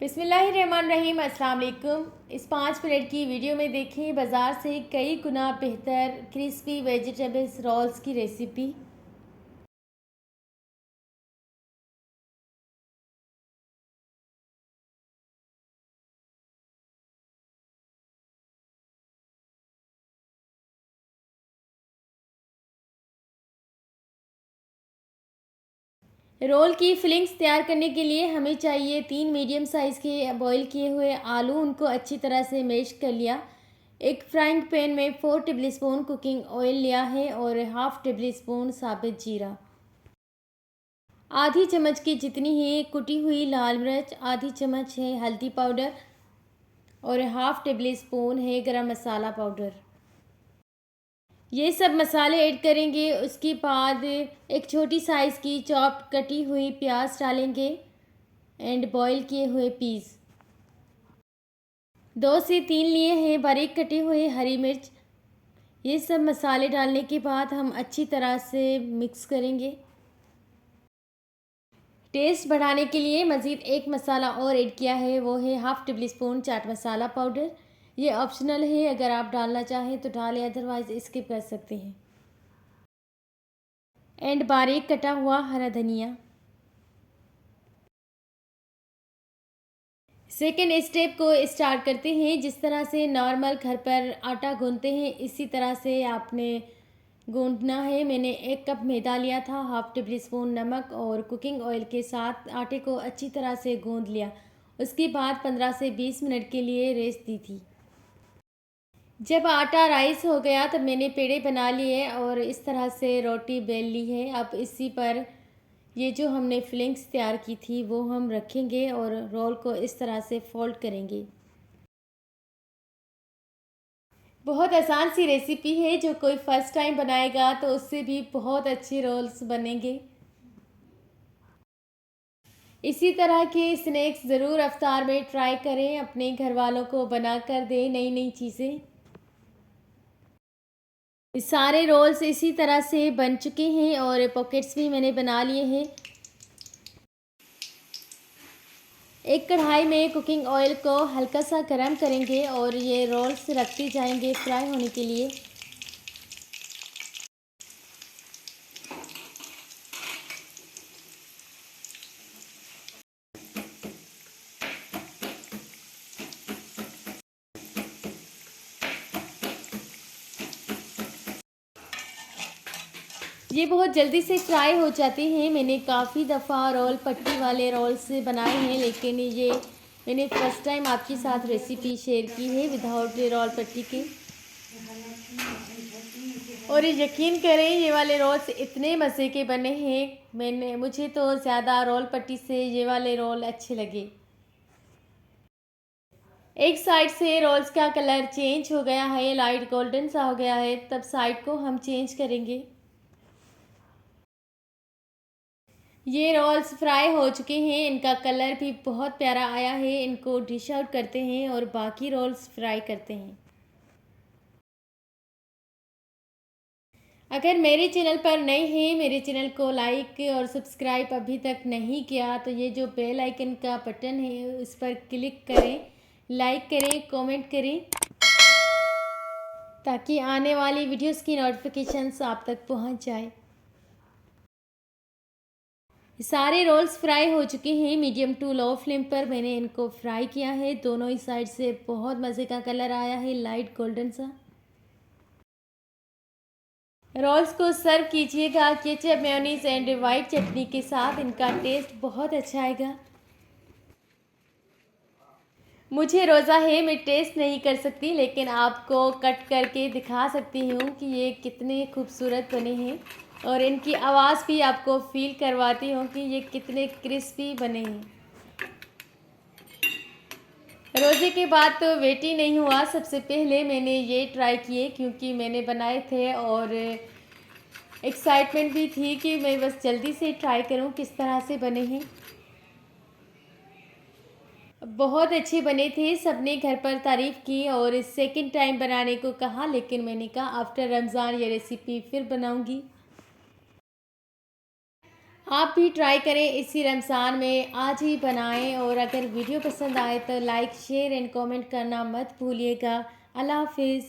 बिस्मिल्लाहिर्रहमानिर्रहीम। अस्सलाम वालेकुम। इस 5 मिनट की वीडियो में देखें बाज़ार से कई गुना बेहतर क्रिस्पी वेजिटेबल्स रोल्स की रेसिपी। रोल की फिलिंग्स तैयार करने के लिए हमें चाहिए 3 मीडियम साइज़ के बॉईल किए हुए आलू, उनको अच्छी तरह से मैश कर लिया। एक फ्राइंग पैन में 4 टेबल स्पून कुकिंग ऑयल लिया है और हाफ़ टेबल स्पून साबित जीरा, आधी चम्मच की जितनी है कुटी हुई लाल मिर्च, आधी चम्मच है हल्दी पाउडर और हाफ़ टेबल स्पून है गरम मसाला पाउडर। ये सब मसाले ऐड करेंगे। उसके बाद एक छोटी साइज़ की चॉप्ड कटी हुई प्याज डालेंगे एंड बॉईल किए हुए पीस, 2 से 3 लिए हैं बारीक कटे हुए हरी मिर्च। ये सब मसाले डालने के बाद हम अच्छी तरह से मिक्स करेंगे। टेस्ट बढ़ाने के लिए मज़ीद एक मसाला और ऐड किया है, वो है half table spoon chaat masala powder. ये ऑप्शनल है, अगर आप डालना चाहें तो डालें, अदरवाइज़ स्किप कर सकते हैं। एंड बारीक कटा हुआ हरा धनिया। सेकेंड स्टेप को स्टार्ट करते हैं। जिस तरह से नॉर्मल घर पर आटा गूंथते हैं, इसी तरह से आपने गूंथना है। मैंने 1 कप मैदा लिया था, हाफ़ टेबल स्पून नमक और कुकिंग ऑयल के साथ आटे को अच्छी तरह से गूंथ लिया। उसके बाद 15 से 20 मिनट के लिए रेस्ट दी थी। जब आटा राइस हो गया तब मैंने पेड़े बना लिए और इस तरह से रोटी बेल ली है। अब इसी पर ये जो हमने फिलिंग्स तैयार की थी वो हम रखेंगे और रोल को इस तरह से फोल्ड करेंगे। बहुत आसान सी रेसिपी है, जो कोई फर्स्ट टाइम बनाएगा तो उससे भी बहुत अच्छे रोल्स बनेंगे। इसी तरह के स्नैक्स ज़रूर अफ्तार में ट्राई करें, अपने घर वालों को बना कर दें नई नई चीज़ें। सारे रोल्स इसी तरह से बन चुके हैं और पॉकेट्स भी मैंने बना लिए हैं। एक कढ़ाई में कुकिंग ऑयल को हल्का सा गर्म करेंगे और ये रोल्स रखते जाएंगे फ्राई होने के लिए। ये बहुत जल्दी से फ्राई हो जाते हैं। मैंने काफ़ी दफ़ा रोल पट्टी वाले रोल्स बनाए हैं, लेकिन ये मैंने फ़र्स्ट टाइम आपके साथ रेसिपी शेयर की है विदाउट रोल पट्टी के। और ये यकीन करें, ये वाले रोल्स इतने मज़े के बने हैं। मुझे तो ज़्यादा रोल पट्टी से ये वाले रोल अच्छे लगे। एक साइड से रोल्स का कलर चेंज हो गया है, लाइट गोल्डन सा हो गया है, तब साइड को हम चेंज करेंगे। ये रोल्स फ्राई हो चुके हैं, इनका कलर भी बहुत प्यारा आया है। इनको डिश आउट करते हैं और बाकी रोल्स फ्राई करते हैं। अगर मेरे चैनल पर नए हैं, मेरे चैनल को लाइक और सब्सक्राइब अभी तक नहीं किया तो ये जो बेल आइकन का बटन है उस पर क्लिक करें, लाइक करें, कमेंट करें, ताकि आने वाली वीडियोस की नोटिफिकेशंस आप तक पहुंच जाए। सारे रोल्स फ्राई हो चुके हैं। मीडियम टू लो फ्लेम पर मैंने इनको फ्राई किया है। दोनों ही साइड से बहुत मज़े का कलर आया है, लाइट गोल्डन सा। रोल्स को सर्व कीजिएगा केचप, मेयोनीज एंड वाइट चटनी के साथ। इनका टेस्ट बहुत अच्छा आएगा। मुझे रोज़ा है, मैं टेस्ट नहीं कर सकती, लेकिन आपको कट करके दिखा सकती हूँ कि ये कितने खूबसूरत बने हैं और इनकी आवाज़ भी आपको फील करवाती हूँ कि ये कितने क्रिस्पी बने हैं। रोज़े के बाद तो वेट ही नहीं हुआ। सबसे पहले मैंने ये ट्राई किए क्योंकि मैंने बनाए थे और एक्साइटमेंट भी थी कि मैं बस जल्दी से ट्राई करूं किस तरह से बने हैं। बहुत अच्छे बने थे, सबने घर पर तारीफ़ की और सेकंड टाइम बनाने को कहा, लेकिन मैंने कहा आफ्टर रमज़ान ये रेसिपी फिर बनाऊंगी। आप भी ट्राई करें इसी रमज़ान में, आज ही बनाएं। और अगर वीडियो पसंद आए तो लाइक शेयर एंड कमेंट करना मत भूलिएगा। अल्लाह हाफिज़।